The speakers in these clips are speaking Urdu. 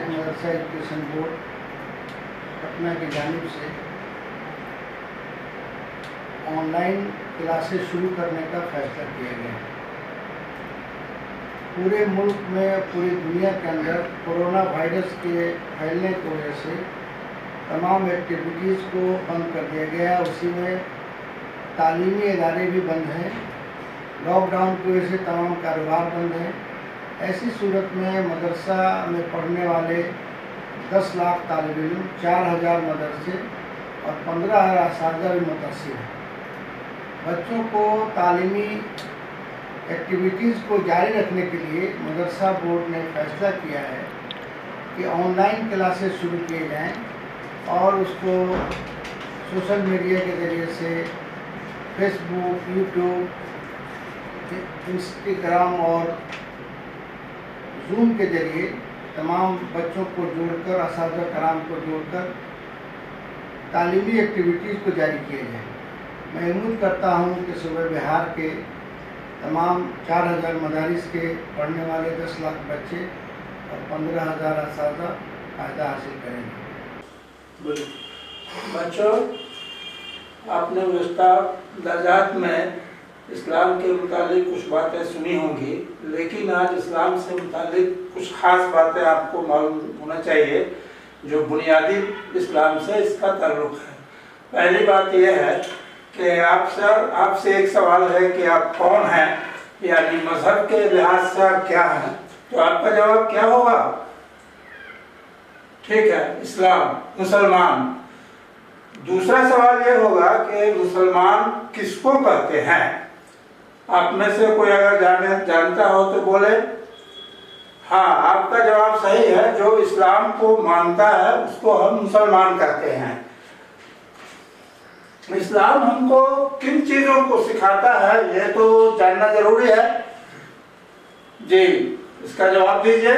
اسٹیٹ مدرسہ ایجوکیشن بورڈ پٹنہ کی جانب سے آن لائن کلاسز شروع کرنے کا فیصلہ کیا گیا ہے۔ پورے ملک میں پوری دنیا کے اندر کورونا وائرس کے پھیلنے کی وجہ سے تمام ایکٹیویٹیز کو بند کر دیا گیا، اسی میں تعلیمی ادارے بھی بند ہیں، لاک ڈاؤن کی وجہ سے تمام کاروبار بند ہیں۔ ایسی صورت میں مدرسہ میں پڑھنے والے 10 لاکھ طالب علم، 4000 مدرسے اور 15,000 اساتذہ بھی متاثر ہیں۔ بچوں کو تعلیمی ایکٹیویٹیز کو جاری رکھنے کے لیے مدرسہ بورڈ نے فیصلہ کیا ہے کہ آن لائن کلاسز شروع کیے جائیں اور اس کو سوشل میڈیا کے ذریعے سے فیس بک، یوٹیوب، انسٹاگرام اور زوم کے ذریعے تمام بچوں کو جوڑ کر، اساتذہ کرام کو جوڑ کر تعلیمی ایکٹیویٹیز کو جاری کیا جائے۔ میں امید کرتا ہوں کہ صوبہ بہار کے تمام 4000 مدارس کے پڑھنے والے 10 لاکھ بچے اور 15,000 اساتذہ فائدہ حاصل کریں گے۔ بچوں، آپ نے وسطی درجات میں اسلام کے متعلق کچھ باتیں سنی ہوں گی، لیکن آج اسلام سے متعلق کچھ خاص باتیں آپ کو معلوم ہونا چاہیے جو بنیادی اسلام سے اس کا تعلق ہے۔ پہلی بات یہ ہے کہ آپ سے ایک سوال ہے کہ آپ کون ہیں، یعنی مذہب کے لحاظ سے آپ کیا ہیں، تو آپ کا جواب کیا ہوگا؟ ٹھیک ہے، اسلام، مسلمان۔ دوسرا سوال یہ ہوگا کہ مسلمان کس کو کہتے ہیں؟ آپ میں سے کوئی اگر جانتا ہو تو بولے۔ ہاں، آپ کا جواب صحیح ہے، جو اسلام کو مانتا ہے اس کو ہم مسلمان کہتے ہیں۔ اسلام ہم کو کن چیزوں کو سکھاتا ہے یہ تو جاننا ضروری ہے۔ جی، اس کا جواب دیجئے۔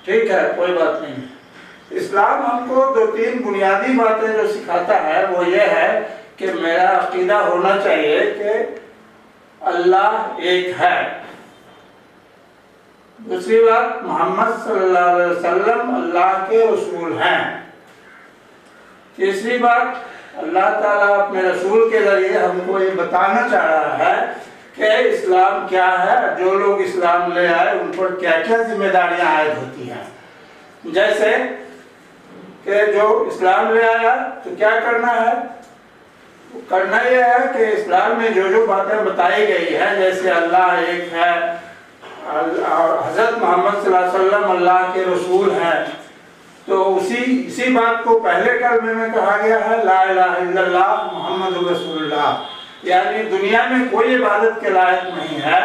ٹھیک ہے، کوئی بات نہیں۔ اسلام ہم کو 2-3 بنیادی باتیں جو سکھاتا ہے وہ یہ ہے کہ میرا عقیدہ ہونا چاہیے کہ اللہ ایک ہے۔ دوسری بات، محمد صلی اللہ علیہ وسلم اللہ کے رسول ہیں۔ تیسری بات، اللہ تعالیٰ اپنے رسول کے ذریعے ہم کو یہ بتانا چاہ رہا ہے کہ اسلام کیا ہے، جو لوگ اسلام لے آئے ان پر کیا کیا ذمہ داریاں عائد ہوتی ہیں۔ جیسے کہ جو اسلام لے آیا تو کیا کرنا ہے؟ کرنا یہ ہے کہ اسلام میں جو باتیں بتائی گئی ہیں، جیسے اللہ ایک ہے اور حضرت محمد صلی اللہ علیہ وسلم اللہ کے رسول ہیں، تو اسی بات کو پہلے کلمے میں کہا گیا ہے، لا الہ الا اللہ محمد رسول اللہ، یعنی دنیا میں کوئی عبادت کے لائق نہیں ہے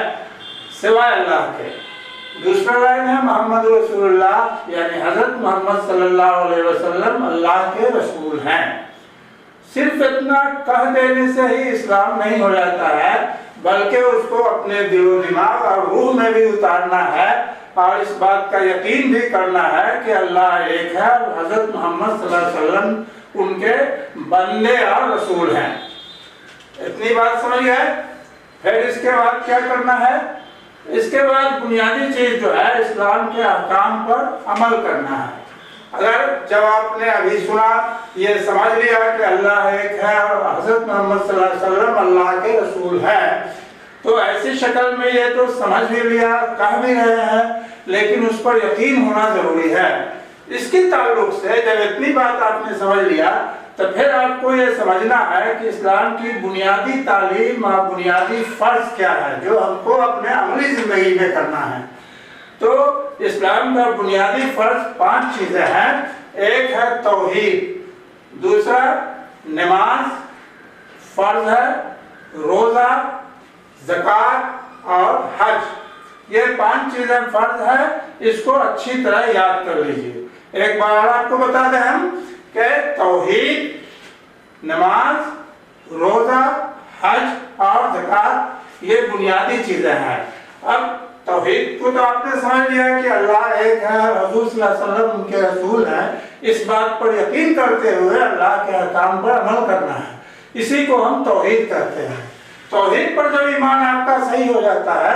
سوائے اللہ کے۔ دوسرا لائن ہے محمد رسول اللہ، یعنی حضرت محمد صلی اللہ علیہ وسلم اللہ کے رسول ہیں۔ صرف اتنا کہہ دینے سے ہی اسلام نہیں ہو جاتا ہے، بلکہ اس کو اپنے دل و دماغ اور روح میں بھی اتارنا ہے اور اس بات کا یقین بھی کرنا ہے کہ اللہ ایک ہے اور حضرت محمد صلی اللہ علیہ وسلم ان کے بندے اور رسول ہیں۔ اتنی بات سمجھ گئے؟ پھر اس کے بعد کیا کرنا ہے؟ اس کے بعد بنیادی چیز جو ہے اسلام کے احکام پر عمل کرنا ہے۔ اگر جب آپ نے ابھی سنا، یہ سمجھ لیا کہ اللہ ایک ہے اور حضرت محمد صلی اللہ علیہ وسلم اللہ کے رسول ہیں، تو ایسی شکل میں یہ تو سمجھ بھی لیا، کہہ بھی رہے ہیں، لیکن اس پر یقین ہونا ضروری ہے۔ اس کے تعلق سے جب اتنی بات آپ نے سمجھ لیا تو پھر آپ کو یہ سمجھنا ہے کہ اسلام کی بنیادی تعلیم اور بنیادی فرض کیا ہے جو ہم کو اپنے عملی زندگی میں کرنا ہے۔ تو اسلام کا بنیادی فرض 5 چیزیں ہیں۔ ایک ہے توحید، دوسرا نماز فرض ہے، روزہ، زکوٰۃ اور حج، یہ 5 چیزیں فرض ہے۔ اس کو اچھی طرح یاد کر لیجئے۔ ایک بار آپ کو بتا دیں ہم کہ توحید، نماز، روزہ، حج اور زکوٰۃ یہ بنیادی چیزیں ہیں۔ اب توحید کو تو آپ نے سمجھ لیا کہ اللہ ایک ہے اور حضور صلی اللہ علیہ وسلم ان کے رسول ہیں، اس بات پر یقین کرتے ہوئے اللہ کے احکام پر عمل کرنا ہے، اسی کو ہم توحید کہتے ہیں۔ توحید پر جب ایمان آپ کا صحیح ہو جاتا ہے